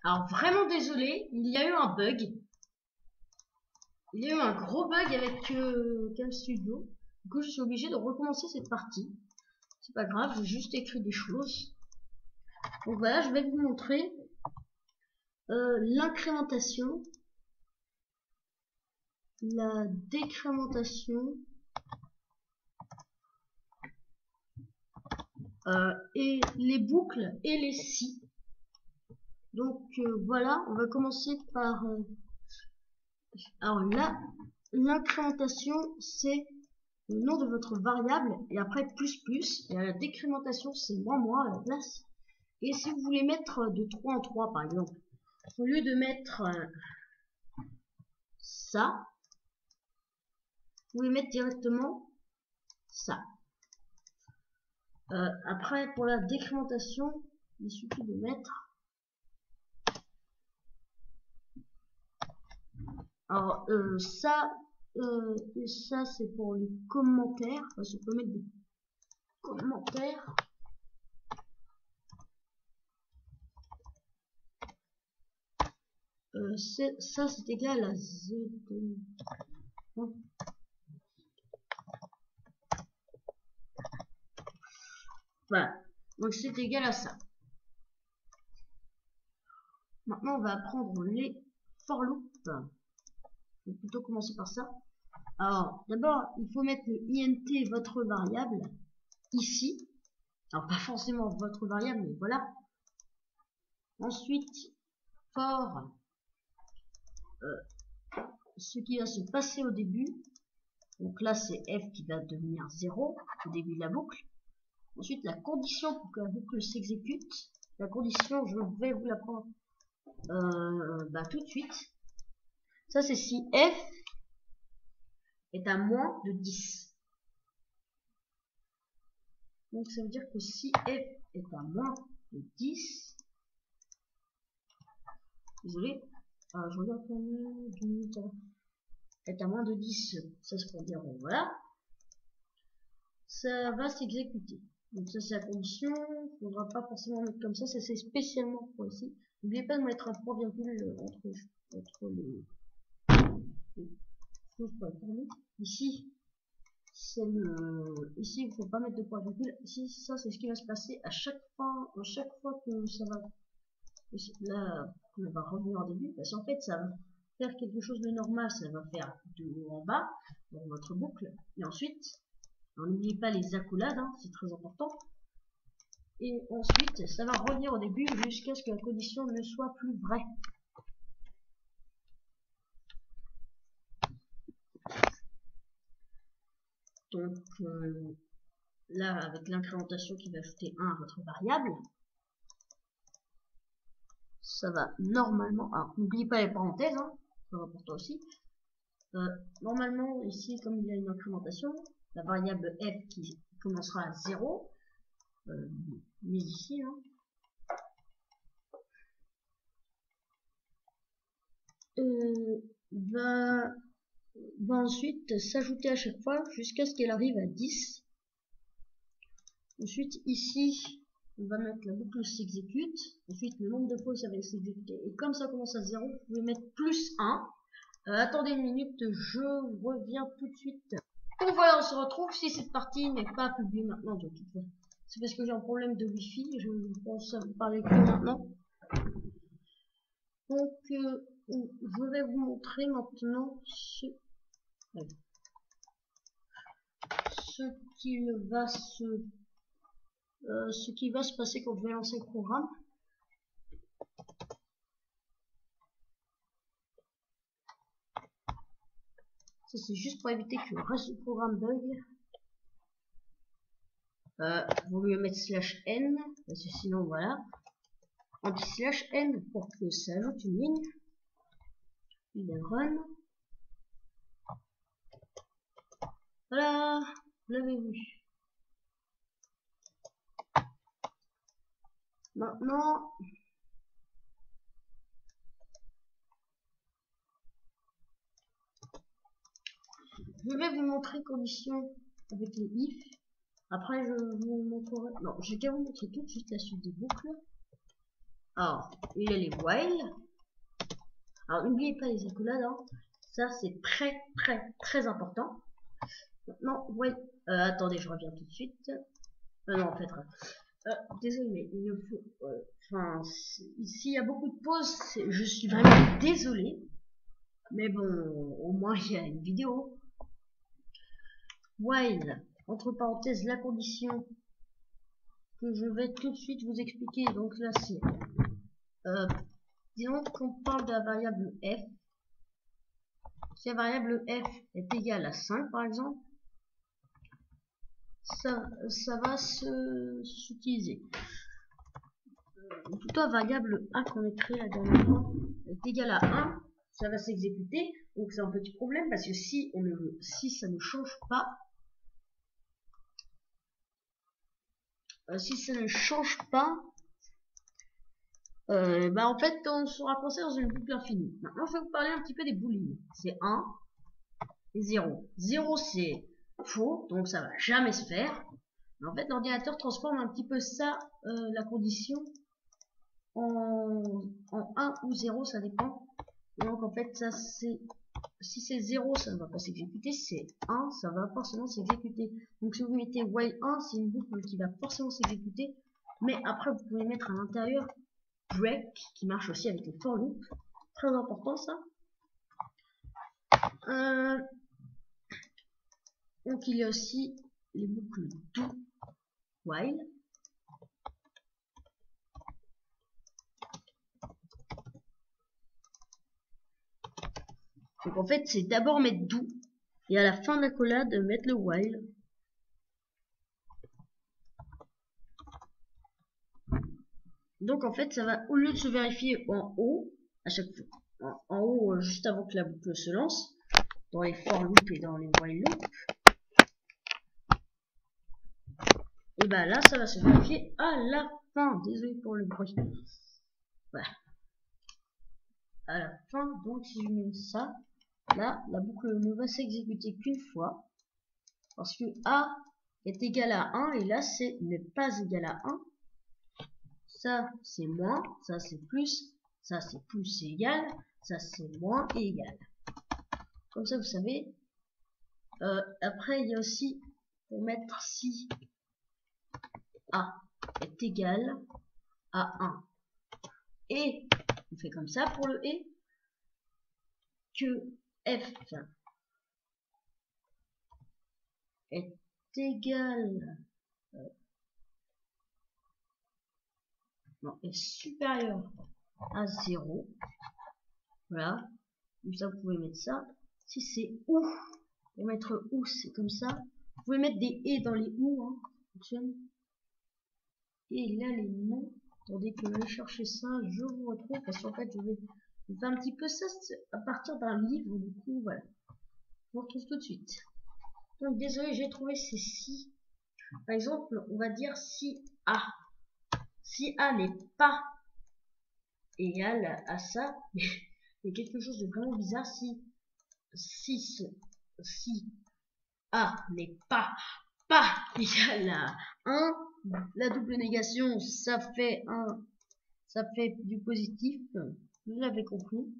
Alors vraiment désolé, il y a eu un bug. Il y a eu un gros bug avec CamStudio. Du coup, je suis obligé de recommencer cette partie. C'est pas grave, j'ai juste écrit des choses. Donc voilà, je vais vous montrer l'incrémentation, la décrémentation et les boucles et les si. Donc voilà, on va commencer par alors là, l'incrémentation c'est le nom de votre variable et après plus et la décrémentation c'est moins à la place. Et si vous voulez mettre de 3 en 3 par exemple, au lieu de mettre ça, vous pouvez mettre directement ça. Après pour la décrémentation, il suffit de mettre alors ça et ça c'est pour les commentaires. Enfin, on peut mettre des commentaires. Ça c'est égal à z. Voilà, donc c'est égal à ça. Maintenant on va apprendre les for loop. Je vais plutôt commencer par ça. Alors d'abord il faut mettre le int votre variable ici. Alors pas forcément votre variable, mais voilà. Ensuite for ce qui va se passer au début. Donc là c'est f qui va devenir 0 au début de la boucle. Ensuite la condition pour que la boucle s'exécute. La condition je vais vous la prendre tout de suite. Ça c'est si f est à moins de 10. Donc ça veut dire que si f est à moins de 10, désolé, je regarde combien est à moins de 10, ça se peut dire, voilà, ça va s'exécuter. Donc ça c'est la condition, il ne faudra pas forcément mettre comme ça c'est spécialement pour ici. N'oubliez pas de mettre un point virgule entre les choses pour être tournées. Ici, c'est ici il ne faut pas mettre de point virgule. Ici, ça c'est ce qui va se passer à chaque fois que ça va, là, on va revenir au début, parce qu'en fait ça va faire quelque chose de normal, ça va faire de haut en bas dans votre boucle, et ensuite, n'oubliez pas les accolades, hein, c'est très important. Et ensuite, ça va revenir au début jusqu'à ce que la condition ne soit plus vraie. Donc là, avec l'incrémentation qui va ajouter 1 à votre variable, ça va normalement. Alors n'oubliez pas les parenthèses, hein, c'est important aussi. Normalement, ici, comme il y a une incrémentation, la variable f qui commencera à 0, mais ici, hein, va ensuite s'ajouter à chaque fois jusqu'à ce qu'elle arrive à 10. Ensuite ici on va mettre la boucle s'exécute, ensuite le nombre de fois ça va s'exécuter, et comme ça commence à 0 vous pouvez mettre plus 1. Attendez une minute, je reviens tout de suite. Donc voilà, on se retrouve. Si cette partie n'est pas publiée maintenant, de toute façon c'est parce que j'ai un problème de wifi, je pense à vous parler que maintenant. Donc je vais vous montrer maintenant ce qui va se passer quand je vais lancer le programme. Ça c'est juste pour éviter que le reste du programme bug. Vous lui mettre /n parce que sinon voilà, anti/n pour que ça ajoute une ligne. Il est run. Voilà, vous l'avez vu. Maintenant, je vais vous montrer condition avec les if. Après, je vous montrerai. Non, je vais qu'à vous montrer tout de suite la suite des boucles. Alors, il y a les while. Alors, n'oubliez pas les accolades, hein. Ça, c'est très important. Maintenant, while, attendez, je reviens tout de suite. Non, en fait, désolé, mais il ne faut, enfin, s'il y a beaucoup de pauses, je suis vraiment désolé. Mais bon, au moins, il y a une vidéo. While, entre parenthèses, la condition que je vais tout de suite vous expliquer. Donc là, c'est, disons qu'on parle de la variable f. Si la variable f est égale à 5, par exemple, ça va s'utiliser. Plutôt la variable a qu'on a créé la dernière fois est égale à 1, ça va s'exécuter. Donc c'est un petit problème parce que si ça ne change pas, bah en fait on sera coincé dans une boucle infinie. Maintenant je vais vous parler un petit peu des booléens. C'est 1 et 0. 0 c'est faux, donc ça va jamais se faire. Mais en fait l'ordinateur transforme un petit peu ça, la condition, en 1 ou 0, ça dépend. Donc en fait ça c'est, si c'est 0 ça ne va pas s'exécuter, c'est 1 ça va forcément s'exécuter. Donc si vous mettez while 1, c'est une boucle qui va forcément s'exécuter, mais après vous pouvez mettre à l'intérieur break qui marche aussi avec le for loop, très important ça. Donc il y a aussi les boucles do while. Donc en fait c'est d'abord mettre do et à la fin de l'accolade mettre le while. Donc en fait ça va, au lieu de se vérifier en haut à chaque fois, en haut juste avant que la boucle se lance, dans les for loop et dans les while loop, et bah là ça va se vérifier à la fin. Désolé pour le bruit. Voilà. À la fin, donc si je mets ça, là la boucle ne va s'exécuter qu'une fois parce que A est égal à 1 et là c'est n'est pas égal à 1. Ça c'est moins, ça c'est plus, ça c'est plus c'est égal, ça c'est moins et égal. Comme ça vous savez. Après il y a aussi pour mettre si A est égal à 1 et on fait comme ça pour le et, que f est égal est supérieur à 0. Voilà, comme ça vous pouvez mettre ça. Si c'est ou, pour mettre ou c'est comme ça. Vous pouvez mettre des et dans les ou, hein, ça fonctionne. Et là les noms, attendez que je vais chercher ça, je vous retrouve parce qu'en fait je vais faire un petit peu ça à partir d'un livre, du coup voilà. Je vous retrouve tout de suite. Donc désolé, j'ai trouvé ces si. Par exemple, on va dire si A n'est pas égal à ça, il y a quelque chose de vraiment bizarre. Si A n'est pas égal à 1, la double négation ça fait du positif, vous l'avez compris.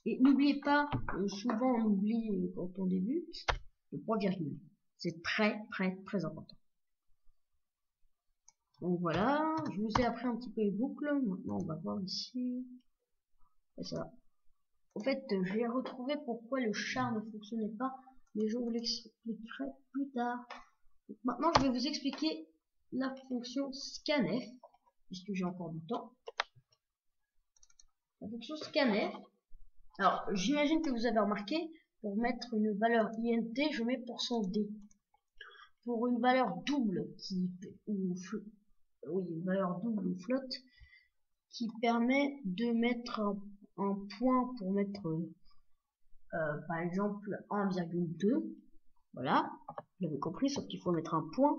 Et n'oubliez pas, souvent on oublie quand on débute, le point virgule. C'est très important. Donc voilà, je vous ai appris un petit peu les boucles. Maintenant on va voir ici. Et ça. En fait, j'ai retrouvé pourquoi le char ne fonctionnait pas, mais je vous l'expliquerai plus tard. Donc maintenant je vais vous expliquer la fonction scanf, puisque j'ai encore du temps. La fonction scanf. Alors j'imagine que vous avez remarqué, pour mettre une valeur int, je mets %d. Pour une valeur double une valeur double ou flotte qui permet de mettre un point pour mettre par exemple 1,2. Voilà, vous l'avez compris, sauf qu'il faut mettre un point,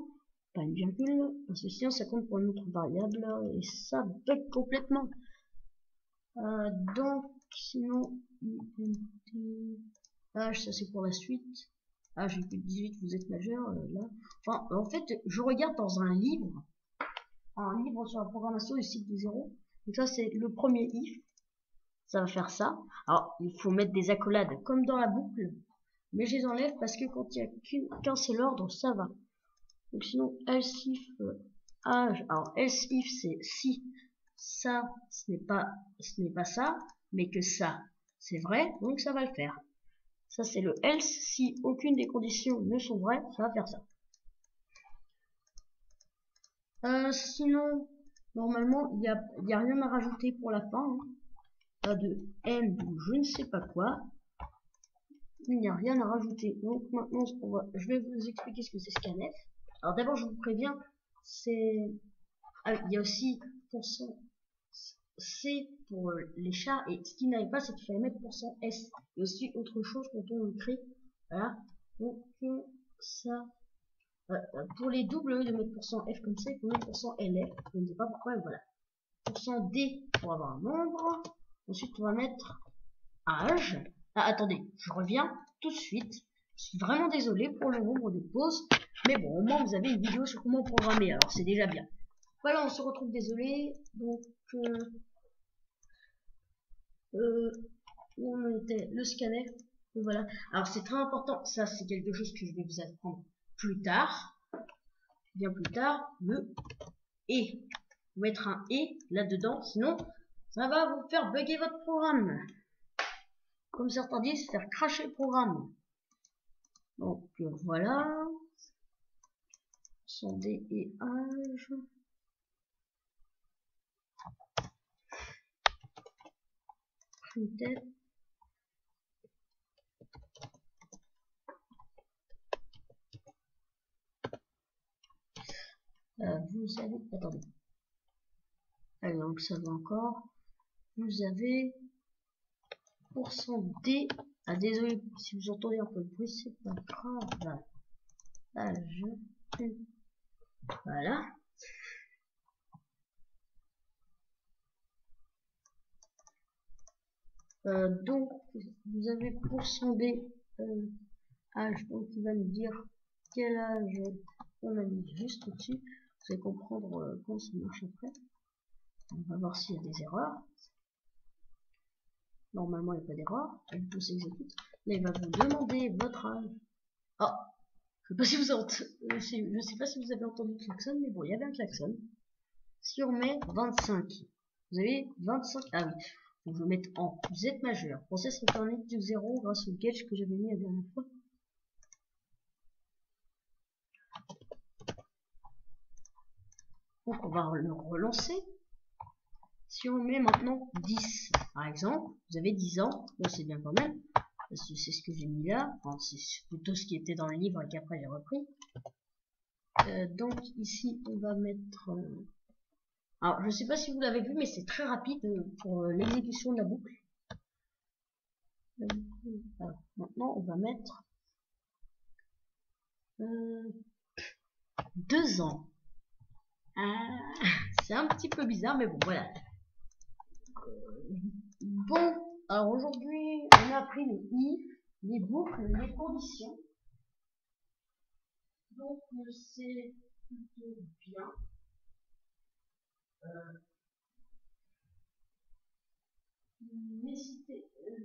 pas une virgule, parce que sinon ça compte pour une autre variable et ça bug complètement. Donc sinon ça c'est pour la suite. J'ai plus de 18, vous êtes majeur là. Enfin en fait je regarde dans un livre sur la programmation du cycle du 0, Donc ça c'est le premier if. Ça va faire ça. Alors il faut mettre des accolades comme dans la boucle, mais je les enlève parce que quand il n'y a qu'un seul ordre, ça va. Donc sinon else if âge. Alors else if c'est si ça ce n'est pas ça, mais que ça c'est vrai, donc ça va le faire. Ça c'est le else. Si aucune des conditions ne sont vraies, ça va faire ça. Sinon normalement il y a rien à rajouter pour la fin, hein. Pas de M ou je ne sais pas quoi. Il n'y a rien à rajouter. Donc maintenant je vais vous expliquer ce que c'est scanf. Alors d'abord je vous préviens, c'est il y a aussi %C pour les chats, et ce qui n'avait pas c'est qu'il fallait mettre %S. Il y a aussi autre chose quand on écrit. Voilà. Donc ça pour les doubles, au lieu de mettre %F comme ça, il faut mettre %LF. Je ne sais pas pourquoi, mais voilà. %D pour avoir un nombre. Ensuite, on va mettre âge. Ah, attendez, je reviens tout de suite. Je suis vraiment désolé pour le nombre de pauses. Mais bon, au moins, vous avez une vidéo sur comment programmer. Alors, c'est déjà bien. Voilà, on se retrouve, désolé. Donc, où on était, le scanner. Voilà. Alors, c'est très important. Ça, c'est quelque chose que je vais vous apprendre plus tard. Bien plus tard. Le et. Vous mettre un et là-dedans. Sinon, ça va vous faire bugger votre programme. Comme certains disent, faire cracher le programme. Donc voilà. Son D et âge. Printf. Vous avez. Attendez. Allez, donc ça va encore. Vous avez %D. Ah, désolé si vous entendez un peu de bruit, c'est pas grave. Âge. Voilà. Donc vous avez %D âge, donc il va me dire quel âge on a mis juste au-dessus. Vous allez comprendre comment ça marche après. On va voir s'il y a des erreurs. Normalement il n'y a pas d'erreur. Elle peut s'exécute. Là il va vous demander votre âge. Ah, je sais pas si vous je sais pas si vous avez entendu le klaxon, mais bon, il y avait un klaxon. Si on met 25, vous avez 25. Ah oui. Donc je vais mettre en Z majeur. Process returner du 0 grâce au gauge que j'avais mis la dernière fois. Donc on va le relancer. Si on met maintenant 10, par exemple, vous avez 10 ans, bon c'est bien quand même, parce que c'est ce que j'ai mis là, enfin, c'est plutôt ce qui était dans le livre et qu'après j'ai repris. Donc ici on va mettre... alors je sais pas si vous l'avez vu, mais c'est très rapide pour l'exécution de la boucle. Alors, maintenant on va mettre 2 ans. C'est un petit peu bizarre, mais bon, voilà. Bon, alors aujourd'hui, on a appris les if, les boucles, les conditions. Donc, c'est plutôt bien.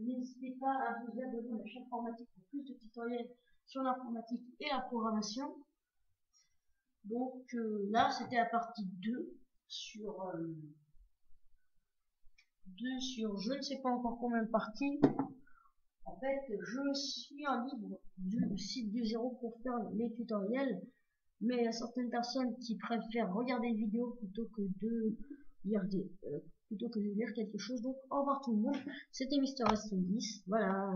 N'hésitez pas à vous abonner à la chaîne informatique pour plus de tutoriels sur l'informatique et la programmation. Donc là, c'était la partie 2 sur je ne sais pas encore combien de parties. En fait, je suis un livre du site du zéro pour faire les tutoriels, mais il y a certaines personnes qui préfèrent regarder une vidéo plutôt que de lire quelque chose. Donc au revoir tout le monde, c'était Mister S10, voilà.